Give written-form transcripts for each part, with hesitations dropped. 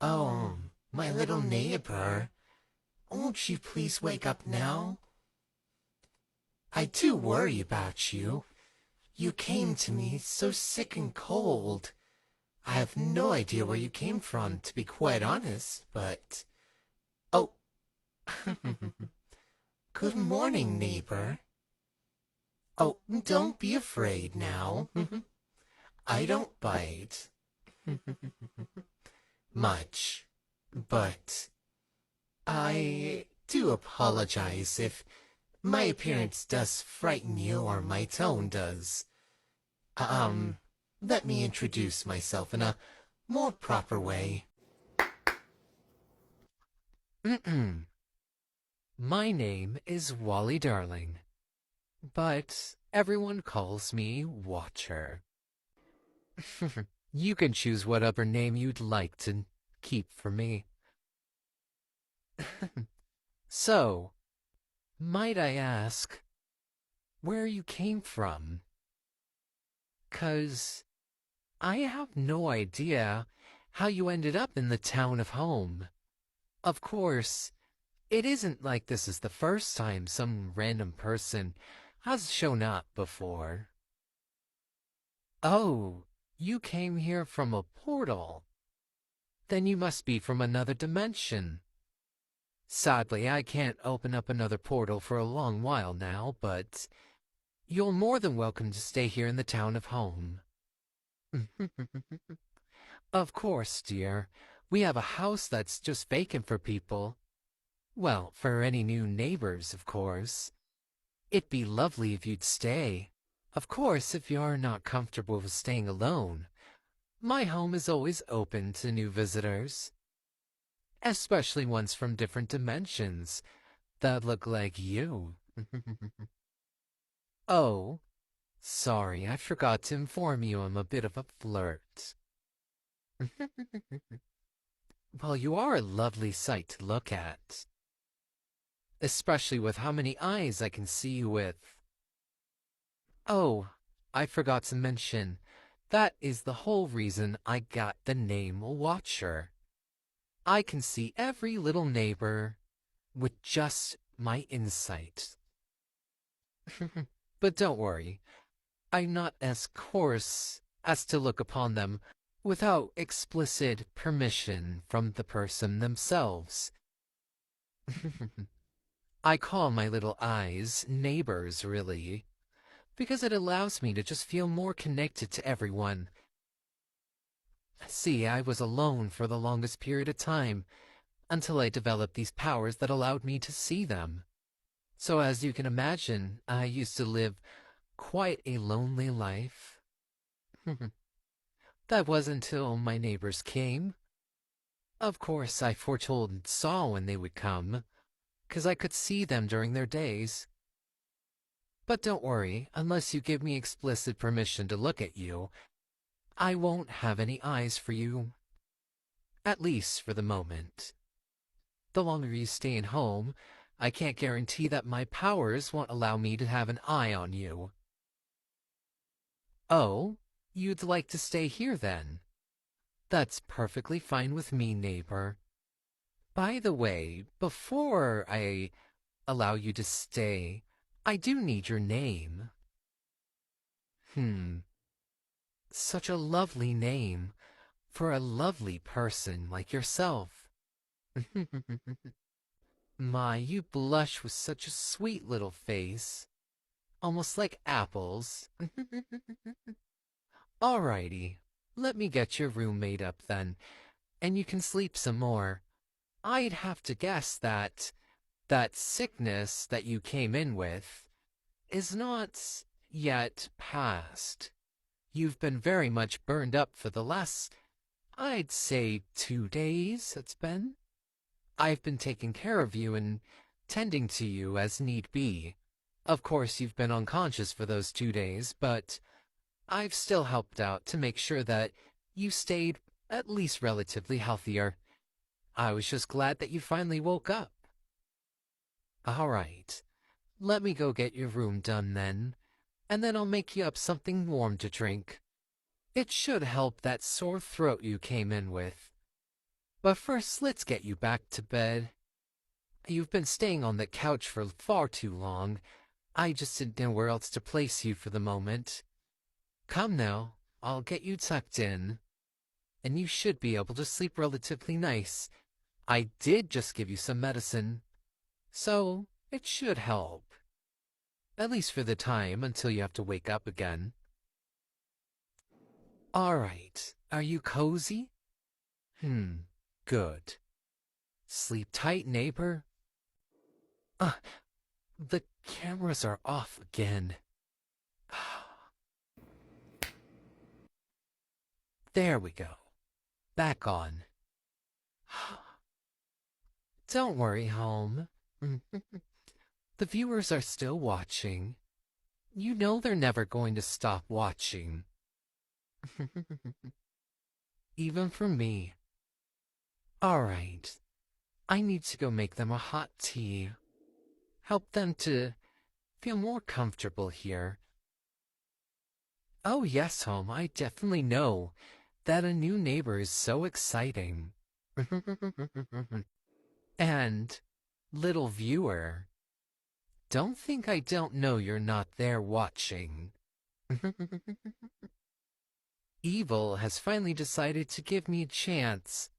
Oh, my little neighbor, won't you please wake up now? I do worry about you. You came to me so sick and cold. I have no idea where you came from, to be quite honest, but... Oh, good morning, neighbor. Oh, don't be afraid now. I don't bite much, but I do apologize if my appearance does frighten you or my tone does. Um, Let me introduce myself in a more proper way. My name is Wally Darling, but everyone calls me Watcher. You can choose whatever name you'd like to keep for me. So, might I ask where you came from? 'Cause I have no idea how you ended up in the town of home. Of course, it isn't like this is the first time some random person has shown up before. Oh, you came here from a portal. Then you must be from another dimension. Sadly, I can't open up another portal for a long while now, but you're more than welcome to stay here in the town of home. Of course, dear. We have a house that's just vacant for people. Well, for any new neighbors, of course. It'd be lovely if you'd stay. Of course, if you're not comfortable with staying alone, my home is always open to new visitors, especially ones from different dimensions that look like you. Oh, sorry, I forgot to inform you I'm a bit of a flirt. Well, you are a lovely sight to look at, especially with how many eyes I can see you with. Oh, I forgot to mention, that is the whole reason I got the name Watcher. I can see every little neighbor with just my insight. But don't worry, I'm not as coarse as to look upon them without explicit permission from the person themselves. I call my little eyes neighbors, really, because it allows me to just feel more connected to everyone. See, I was alone for the longest period of time, until I developed these powers that allowed me to see them. So as you can imagine, I used to live quite a lonely life. That was until my neighbors came. Of course, I foretold and saw when they would come, 'cause I could see them during their days. But don't worry, unless you give me explicit permission to look at you, I won't have any eyes for you. At least for the moment. The longer you stay in home, I can't guarantee that my powers won't allow me to have an eye on you. Oh, you'd like to stay here then? That's perfectly fine with me, neighbor. By the way, before I allow you to stay, I do need your name. Hmm, such a lovely name for a lovely person like yourself. My, you blush with such a sweet little face, almost like apples. Alrighty, let me get your room made up then, and you can sleep some more. I'd have to guess that that sickness that you came in with is not yet past. You've been very much burned up for the last, I'd say, 2 days, it's been. I've been taking care of you and tending to you as need be. Of course, you've been unconscious for those 2 days, but I've still helped out to make sure that you stayed at least relatively healthier. I was just glad that you finally woke up. All right, let me go get your room done then, and then I'll make you up something warm to drink. It should help that sore throat you came in with. But first, let's get you back to bed. You've been staying on the couch for far too long. I just didn't know where else to place you for the moment. Come now, I'll get you tucked in, and you should be able to sleep relatively nice. I did just give you some medicine, so it should help. At least for the time until you have to wake up again. Alright, are you cozy? Good. Sleep tight, neighbor. Uh, the cameras are off again. There we go. Back on. Don't worry, home. The viewers are still watching. You know they're never going to stop watching. Even for me. Alright. I need to go make them a hot tea. Help them to feel more comfortable here. Oh yes, home, I definitely know that a new neighbor is so exciting. And, little viewer, don't think I don't know you're not there watching. Evil has finally decided to give me a chance,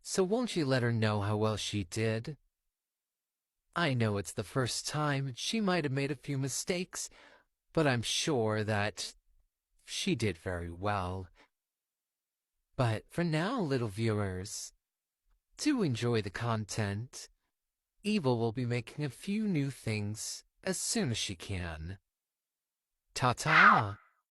so won't you let her know how well she did? I know it's the first time, she might have made a few mistakes, but I'm sure that she did very well. But for now, little viewers, do enjoy the content. Evil will be making a few new things as soon as she can. Ta-ta!